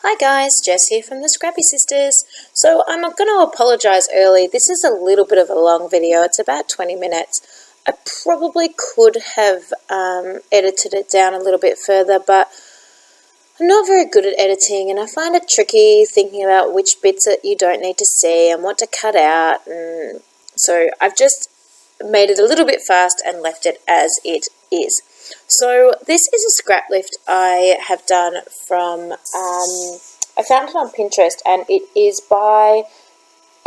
Hi guys, Jess here from the Scrappy Sisters. So I'm going to apologise early. This is a little bit of a long video. It's about 20 minutes. I probably could have edited it down a little bit further, but I'm not very good at editing and I find it tricky thinking about which bits that you don't need to see and what to cut out. And so I've just made it a little bit fast and left it as it is. So this is a scrap lift I have done from, I found it on Pinterest, and it is by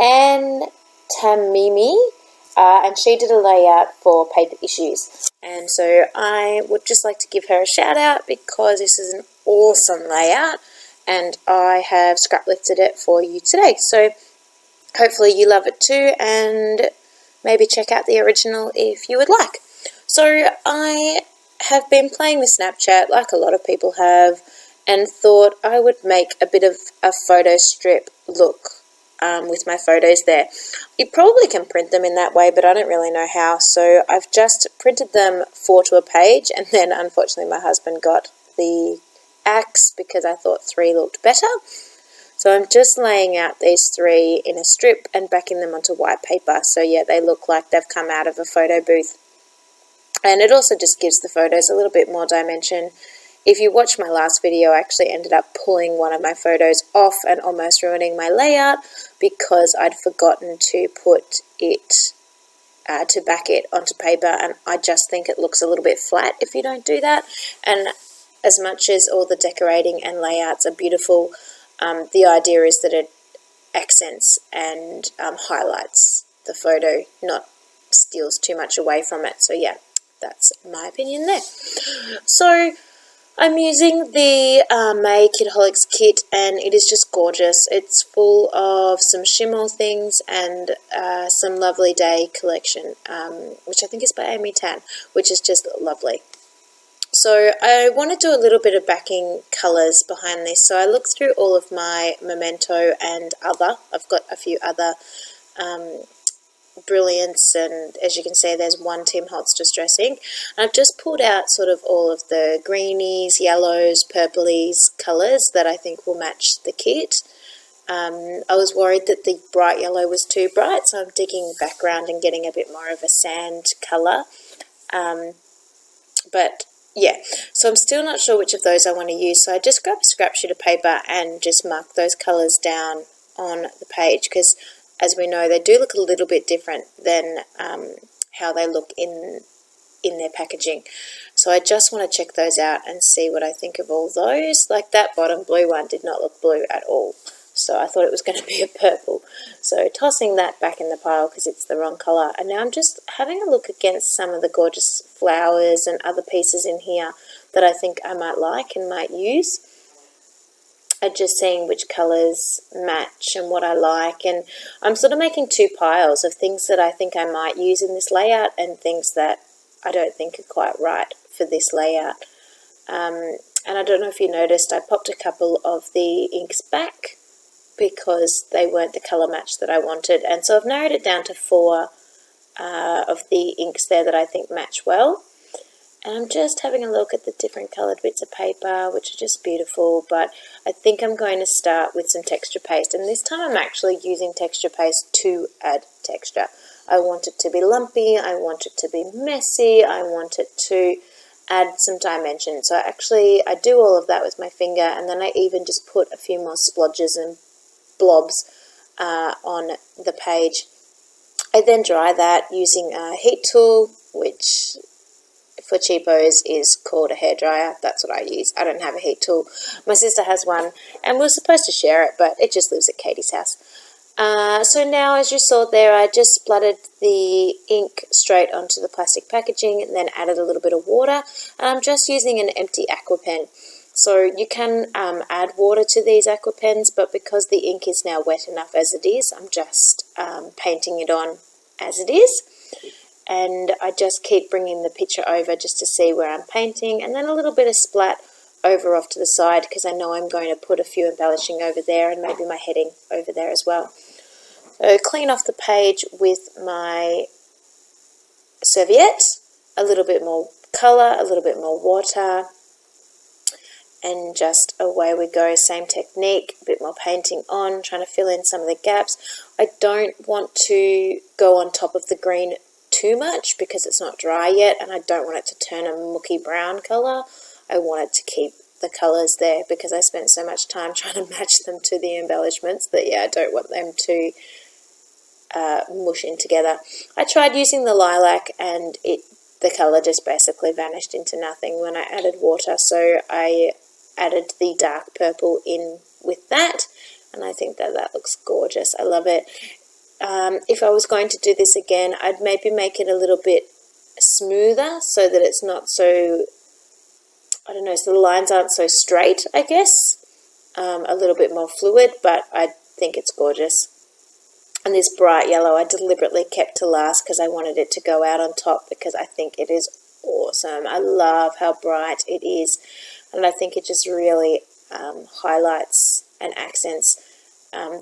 Tamimi, and she did a layout for Paper Issues. And so I would just like to give her a shout out because this is an awesome layout and I have scrap lifted it for you today. So hopefully you love it too, and maybe check out the original if you would like. So I have been playing with Snapchat like a lot of people have, and thought I would make a bit of a photo strip look with my photos there. You probably can print them in that way, but I don't really know how, so I've just printed them 4 to a page, and then unfortunately my husband got the axe because I thought 3 looked better. So I'm just laying out these 3 in a strip and backing them onto white paper, so yeah, they look like they've come out of a photo booth. And it also just gives the photos a little bit more dimension. If you watch my last video, I actually ended up pulling one of my photos off and almost ruining my layout because I'd forgotten to put it, to back it onto paper, and I just think it looks a little bit flat if you don't do that. And as much as all the decorating and layouts are beautiful, the idea is that it accents and highlights the photo, not steals too much away from it. So yeah, that's my opinion there. So I'm using the May Kidaholics kit, and it is just gorgeous. It's full of some Shimelle things and some Lovely Day collection, which I think is by Amy Tan, which is just lovely. So I want to do a little bit of backing colours behind this. So I looked through all of my Memento and other. I've got a few other Brilliance, and as you can see there's one Tim Holtz Distress ink. And I've just pulled out sort of all of the greenies, yellows, purplies colours that I think will match the kit. I was worried that the bright yellow was too bright, so I'm digging background and getting a bit more of a sand colour. But yeah, so I'm still not sure which of those I want to use, so I just grabbed a scrap sheet of paper and just marked those colours down on the page, because as we know, they do look a little bit different than how they look in their packaging. So I just want to check those out and see what I think of all those. Like that bottom blue one did not look blue at all, so I thought it was going to be a purple. So tossing that back in the pile because it's the wrong colour. And now I'm just having a look against some of the gorgeous flowers and other pieces in here that I think I might like and might use. Just seeing which colours match and what I like, and I'm sort of making 2 piles of things that I think I might use in this layout and things that I don't think are quite right for this layout. And I don't know if you noticed, I popped a couple of the inks back because they weren't the colour match that I wanted, and so I've narrowed it down to 4 of the inks there that I think match well. And I'm just having a look at the different coloured bits of paper, which are just beautiful, but I think I'm going to start with some texture paste. And this time I'm actually using texture paste to add texture. I want it to be lumpy, I want it to be messy, I want it to add some dimension. So I do all of that with my finger, and then I even just put a few more splodges and blobs on the page. I then dry that using a heat tool, which for cheapos is called a hairdryer. That's what I use. I don't have a heat tool. My sister has one, and we're supposed to share it, but it just lives at Katie's house. So now, as you saw there, I just splattered the ink straight onto the plastic packaging and then added a little bit of water. And I'm just using an empty aqua pen. So you can add water to these aqua pens, but because the ink is now wet enough as it is, I'm just painting it on as it is. And I just keep bringing the picture over just to see where I'm painting, and then a little bit of splat over off to the side because I know I'm going to put a few embellishing over there and maybe my heading over there as well. So clean off the page with my serviette, a little bit more colour, a little bit more water, and just away we go. Same technique, a bit more painting on, trying to fill in some of the gaps. I don't want to go on top of the green too much because it's not dry yet, and I don't want it to turn a mucky brown colour. I want it to keep the colours there because I spent so much time trying to match them to the embellishments that, yeah, I don't want them to mush in together. I tried using the lilac and the colour just basically vanished into nothing when I added water, so I added the dark purple in with that, and I think that looks gorgeous. I love it. If I was going to do this again, I'd maybe make it a little bit smoother so that it's not so, I don't know, so the lines aren't so straight, I guess. A little bit more fluid, but I think it's gorgeous. And this bright yellow I deliberately kept to last because I wanted it to go out on top because I think it is awesome. I love how bright it is, and I think it just really highlights and accents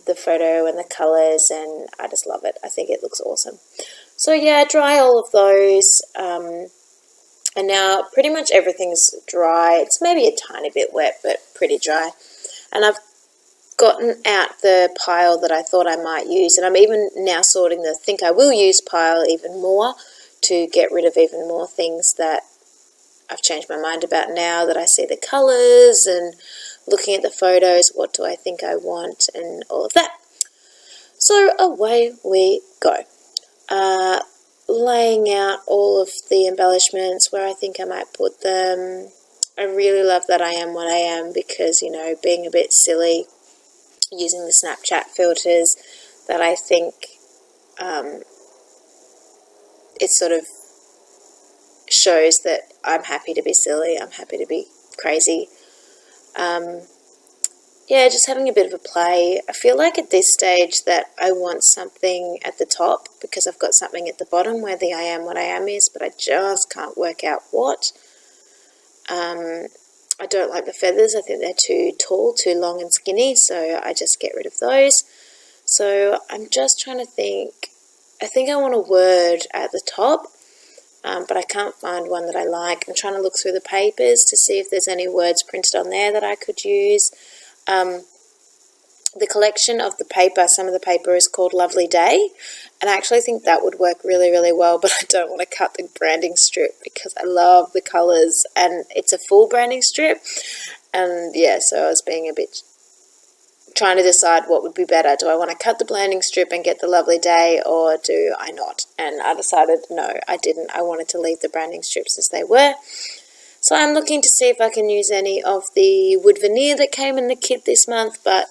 the photo and the colours, and I just love it. I think it looks awesome. So yeah, dry all of those, and now pretty much everything's dry. It's maybe a tiny bit wet, but pretty dry. And I've gotten out the pile that I thought I might use, and I'm even now sorting the think I will use pile even more to get rid of even more things that I've changed my mind about now that I see the colours and looking at the photos, what do I think I want and all of that. So away we go. Laying out all of the embellishments where I think I might put them. I really love that I am what I am because, you know, being a bit silly using the Snapchat filters, that I think it sort of shows that I'm happy to be silly, I'm happy to be crazy. Yeah, just having a bit of a play. I feel like at this stage that I want something at the top because I've got something at the bottom where the I am what I am is, but I just can't work out what. I don't like the feathers. I think they're too tall, too long and skinny, so I just get rid of those. So I'm just trying to think. I think I want a word at the top, but I can't find one that I like. I'm trying to look through the papers to see if there's any words printed on there that I could use. The collection of the paper, some of the paper is called Lovely Day, and I actually think that would work really, really well, but I don't want to cut the branding strip because I love the colours, and it's a full branding strip, and yeah, so I was being a bit trying to decide what would be better. Do I want to cut the branding strip and get the Lovely Day, or do I not? And I decided no, I didn't. I wanted to leave the branding strips as they were. So I'm looking to see if I can use any of the wood veneer that came in the kit this month, but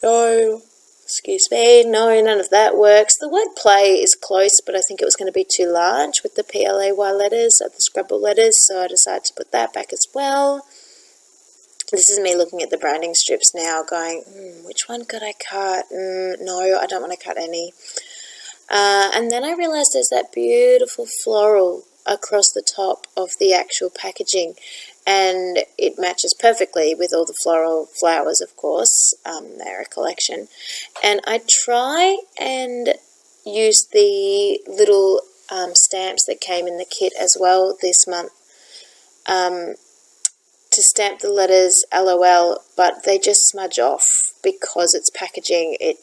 no, excuse me, no, none of that works. The word play is close, but I think it was going to be too large with the PLAY letters, the Scrabble letters, so I decided to put that back as well. This is me looking at the branding strips now going, which one could I cut? No, I don't want to cut any. And then I realised there's that beautiful floral across the top of the actual packaging, and it matches perfectly with all the floral flowers, of course. They're a collection, and I try and use the little stamps that came in the kit as well this month to stamp the letters LOL, but they just smudge off because it's packaging. It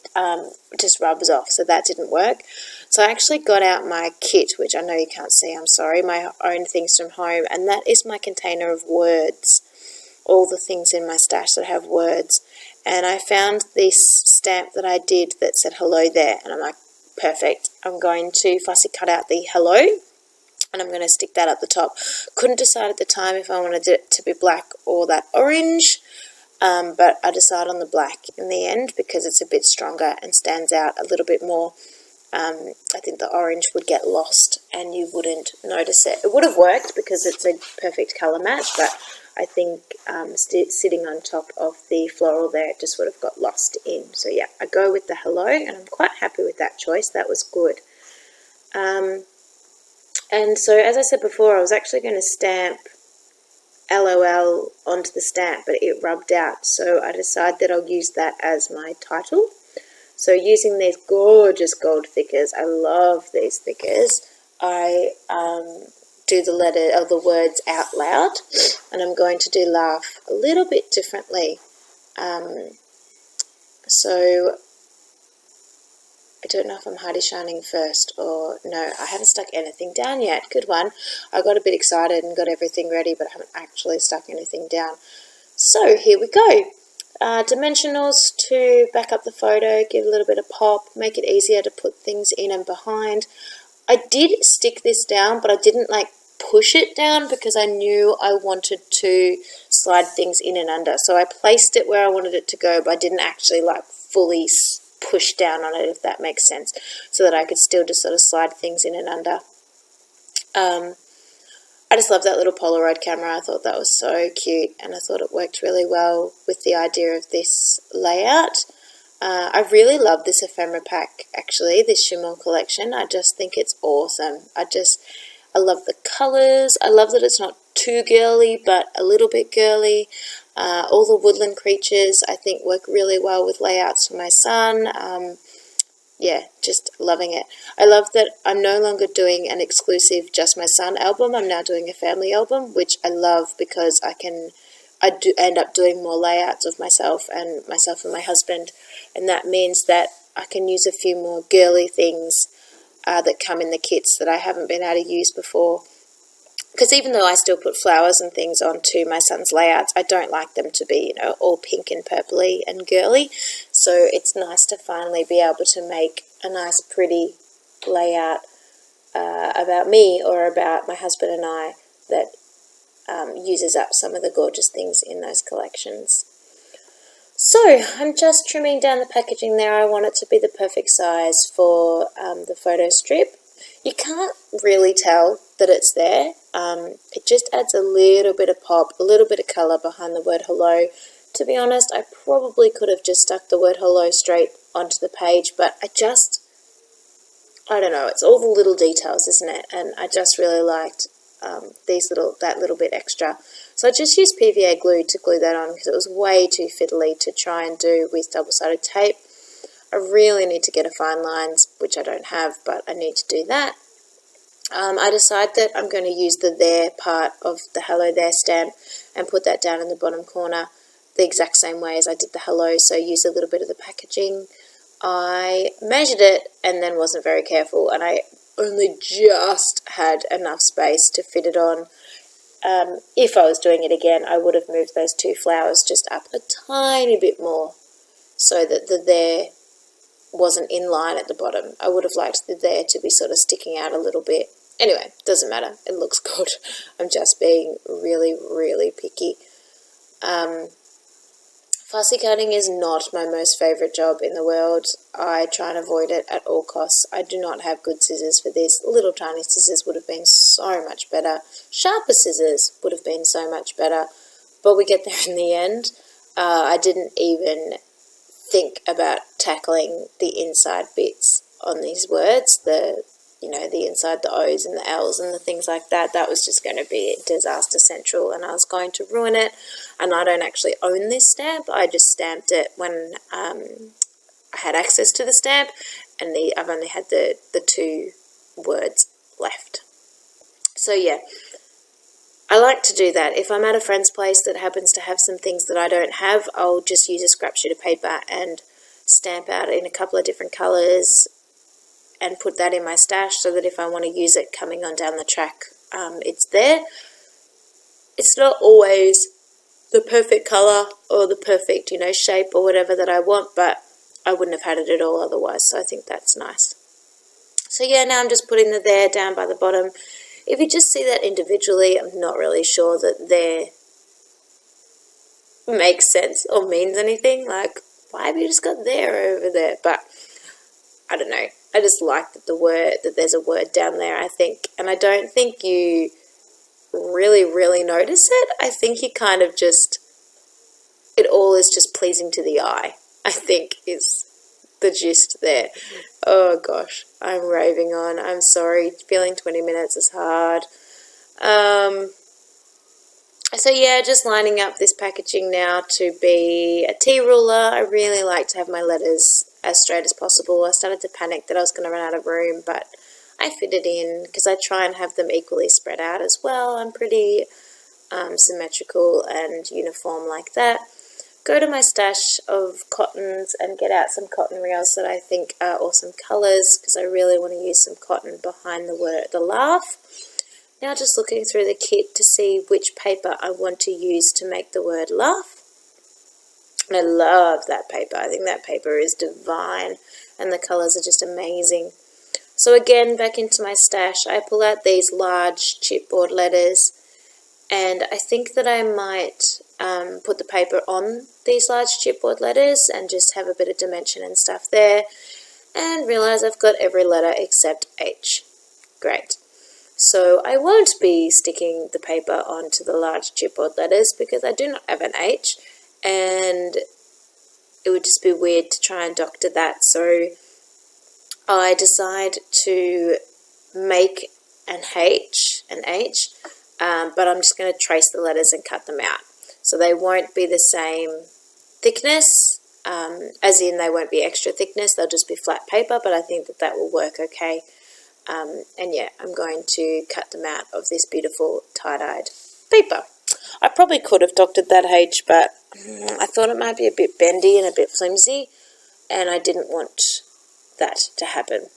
just rubs off, so that didn't work. So I actually got out my kit, which I know you can't see, I'm sorry, my own things from home, and that is my container of words, all the things in my stash that have words. And I found this stamp that I did that said hello there, and I'm like, perfect. I'm going to fussy cut out the hello, and I'm going to stick that at the top. Couldn't decide at the time if I wanted it to be black or that orange, but I decided on the black in the end because it's a bit stronger and stands out a little bit more. I think the orange would get lost and you wouldn't notice it. It would have worked because it's a perfect colour match, but I think sitting on top of the floral there, it just would have got lost in. So yeah, I go with the hello, and I'm quite happy with that choice. That was good. And so, as I said before, I was actually going to stamp LOL onto the stamp, but it rubbed out. So I decided that I'll use that as my title. So using these gorgeous gold thickers, I love these thickers. I do the letter or the words out loud, and I'm going to do laugh a little bit differently. So I don't know if I'm Hardy Shining first or no, I haven't stuck anything down yet. Good one. I got a bit excited and got everything ready, but I haven't actually stuck anything down. So here we go. Dimensionals to back up the photo, give a little bit of pop, make it easier to put things in and behind. I did stick this down, but I didn't like push it down because I knew I wanted to slide things in and under. So I placed it where I wanted it to go, but I didn't actually like fully push down on it, if that makes sense, so that I could still just sort of slide things in and under. I just love that little Polaroid camera. I thought that was so cute, and I thought it worked really well with the idea of this layout. I really love this ephemera pack, actually, this Shimelle collection. I just think it's awesome. I love the colours. I love that it's not too girly, but a little bit girly. All the woodland creatures, I think, work really well with layouts for my son. Yeah, just loving it. I love that I'm no longer doing an exclusive Just My Son album. I'm now doing a family album, which I love because I do end up doing more layouts of myself and my husband, and that means that I can use a few more girly things that come in the kits that I haven't been able to use before. Because even though I still put flowers and things onto my son's layouts, I don't like them to be, all pink and purpley and girly. So it's nice to finally be able to make a nice, pretty layout about me or about my husband and I that uses up some of the gorgeous things in those collections. So I'm just trimming down the packaging there. I want it to be the perfect size for the photo strip. You can't really tell that it's there. It just adds a little bit of pop, a little bit of colour behind the word hello. To be honest, I probably could have just stuck the word hello straight onto the page, but I don't know, it's all the little details, isn't it? And I just really liked that little bit extra. So I just used PVA glue to glue that on because it was way too fiddly to try and do with double-sided tape. I really need to get a fine lines, which I don't have, but I need to do that. I decide that I'm going to use the there part of the hello there stamp and put that down in the bottom corner the exact same way as I did the hello, so use a little bit of the packaging. I measured it and then wasn't very careful, and I only just had enough space to fit it on. If I was doing it again, I would have moved those two flowers just up a tiny bit more so that the there wasn't in line at the bottom. I would have liked the there to be sort of sticking out a little bit. Anyway, doesn't matter. It looks good. I'm just being really, really picky. Fussy cutting is not my most favourite job in the world. I try and avoid it at all costs. I do not have good scissors for this. Little tiny scissors would have been so much better. Sharper scissors would have been so much better. But we get there in the end. I didn't even think about tackling the inside bits on these words, the inside, the O's and the L's and the things like that. That was just going to be disaster central, and I was going to ruin it. And I don't actually own this stamp. I just stamped it when I had access to the stamp, and I've only had the two words left. So yeah, I like to do that. If I'm at a friend's place that happens to have some things that I don't have, I'll just use a scrap sheet of paper and stamp out in a couple of different colours and put that in my stash so that if I want to use it coming on down the track, it's there. It's not always the perfect colour or the perfect, shape or whatever that I want, but I wouldn't have had it at all otherwise, so I think that's nice. So yeah, now I'm just putting the there down by the bottom. If you just see that individually, I'm not really sure that there makes sense or means anything. Like, why have you just got there over there? But I don't know. I just like that there's a word down there, I think. And I don't think you really, really notice it. I think you kind of it all is just pleasing to the eye, I think is the gist there. Oh gosh, I'm raving on. I'm sorry. Feeling 20 minutes is hard. So yeah, just lining up this packaging now to be a T-ruler. I really like to have my letters as straight as possible. I started to panic that I was going to run out of room, but I fit it in because I try and have them equally spread out as well. I'm pretty symmetrical and uniform like that. Go to my stash of cottons and get out some cotton reels that I think are awesome colours, because I really want to use some cotton behind the word, the laugh. Now just looking through the kit to see which paper I want to use to make the word laugh. And I love that paper. I think that paper is divine and the colours are just amazing. So again, back into my stash, I pull out these large chipboard letters, and I think that I might put the paper on these large chipboard letters and just have a bit of dimension and stuff there, and realise I've got every letter except H. Great. So I won't be sticking the paper onto the large chipboard letters because I do not have an H, and it would just be weird to try and doctor that. So I decide to make an H, but I'm just going to trace the letters and cut them out. So they won't be the same thickness, as in they won't be extra thickness, they'll just be flat paper, but I think that that will work okay. And yeah, I'm going to cut them out of this beautiful tie-dyed paper. I probably could have doctored that H, but I thought it might be a bit bendy and a bit flimsy, and I didn't want that to happen.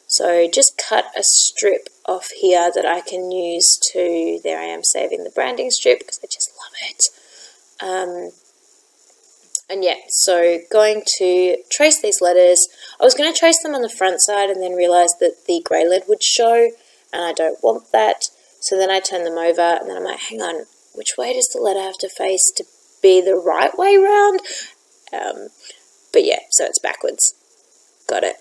So just cut a strip off here that I can use to, there I am saving the branding strip because I just love it. And yeah, so going to trace these letters. I was going to trace them on the front side and then realised that the grey lead would show, and I don't want that. So then I turn them over, and then I'm like, hang on, which way does the letter have to face to be the right way round? But yeah, so it's backwards. Got it.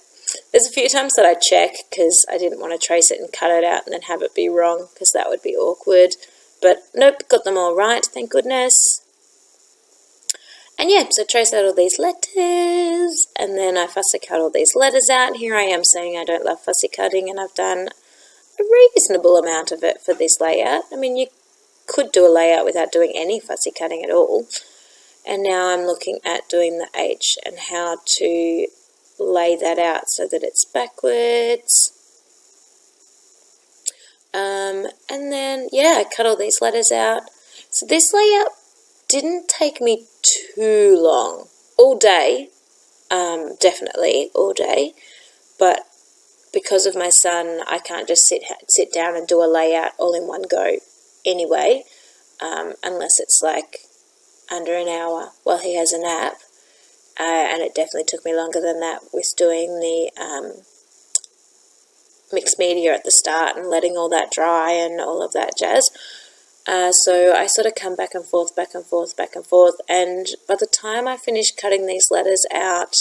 There's a few times that I check because I didn't want to trace it and cut it out and then have it be wrong, because that would be awkward. But nope, got them all right, thank goodness. And yeah, so trace out all these letters, and then I fussy cut all these letters out. Here I am saying I don't love fussy cutting, and I've done a reasonable amount of it for this layout. I mean, you could do a layout without doing any fussy cutting at all. And now I'm looking at doing the H and how to lay that out so that it's backwards. And then, yeah, I cut all these letters out. So this layout didn't take me too long. All day, definitely all day. But because of my son, I can't just sit down and do a layout all in one go anyway, unless it's like under an hour while he has a nap. And it definitely took me longer than that with doing the mixed media at the start and letting all that dry and all of that jazz. So I sort of come back and forth, and by the time I finish cutting these letters out,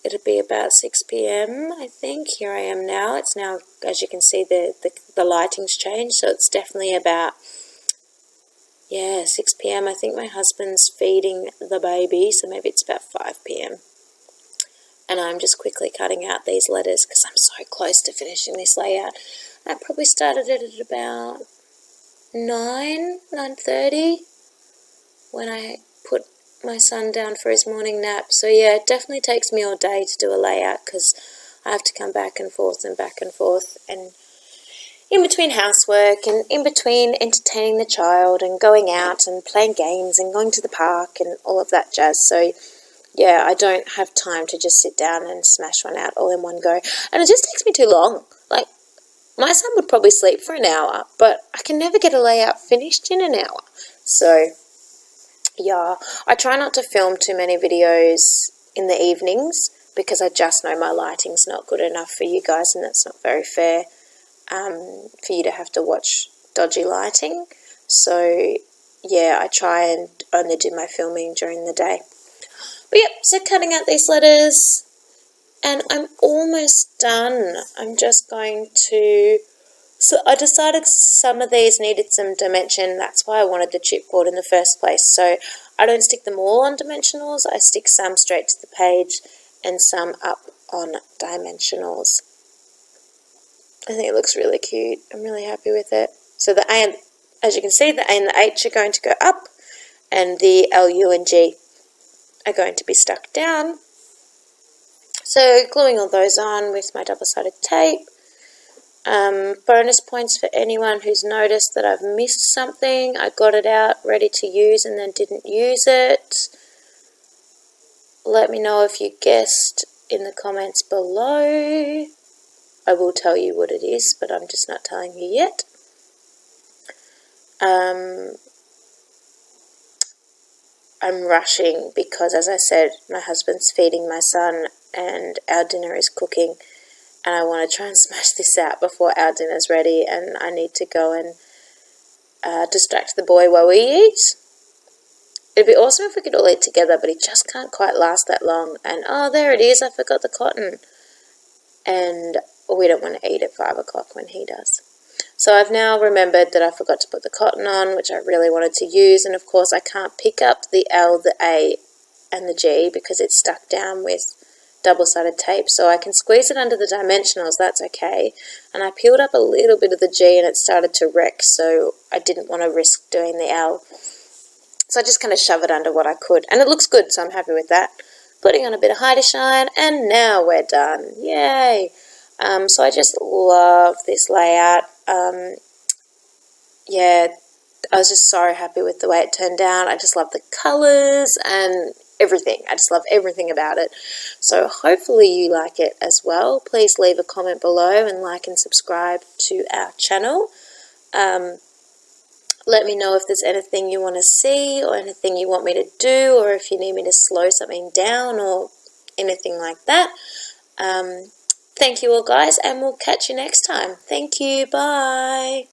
it'll be about 6 p.m, I think. Here I am now. It's now, as you can see, the lighting's changed, so it's definitely about, yeah, 6 p.m. I think my husband's feeding the baby, so maybe it's about 5 p.m. And I'm just quickly cutting out these letters because I'm so close to finishing this layout. I probably started it at about 9:30 when I put my son down for his morning nap. So yeah, it definitely takes me all day to do a layout because I have to come back and forth and in between housework and in between entertaining the child and going out and playing games and going to the park and all of that jazz. So yeah, I don't have time to just sit down and smash one out all in one go. And it just takes me too long. Like, my son would probably sleep for an hour, but I can never get a layout finished in an hour. So yeah, I try not to film too many videos in the evenings because I just know my lighting's not good enough for you guys, and that's not very fair for you to have to watch dodgy lighting. So yeah, I try and only do my filming during the day. But yep, so cutting out these letters, and I'm almost done. I'm just going to, so I decided some of these needed some dimension. That's why I wanted the chipboard in the first place. So I don't stick them all on dimensionals. I stick some straight to the page and some up on dimensionals. I think it looks really cute. I'm really happy with it. So the A and, as you can see, the A and the H are going to go up, and the L, U, and G are going to be stuck down. So gluing all those on with my double-sided tape. Bonus points for anyone who's noticed that I've missed something. I got it out ready to use and then didn't use it. Let me know if you guessed in the comments below. I will tell you what it is, but I'm just not telling you yet. I'm rushing because, as I said, my husband's feeding my son and our dinner is cooking, and I want to try and smash this out before our dinner's ready, and I need to go and distract the boy while we eat. It'd be awesome if we could all eat together, but he just can't quite last that long. And oh, there it is, I forgot the cotton. And we don't want to eat at 5 o'clock when he does. So I've now remembered that I forgot to put the cotton on, which I really wanted to use. And of course I can't pick up the L, the A and the G because it's stuck down with double-sided tape. So I can squeeze it under the dimensionals, that's okay. And I peeled up a little bit of the G and it started to wreck, so I didn't want to risk doing the L. So I just kind of shove it under what I could. And it looks good, so I'm happy with that. Putting on a bit of Hide to Shine, and now we're done. Yay! So I just love this layout. Yeah, I was just so happy with the way it turned out. I just love the colours and everything. I just love everything about it. So hopefully you like it as well. Please leave a comment below and like and subscribe to our channel. Let me know if there's anything you want to see or anything you want me to do, or if you need me to slow something down or anything like that. Thank you all guys, and we'll catch you next time. Thank you, bye.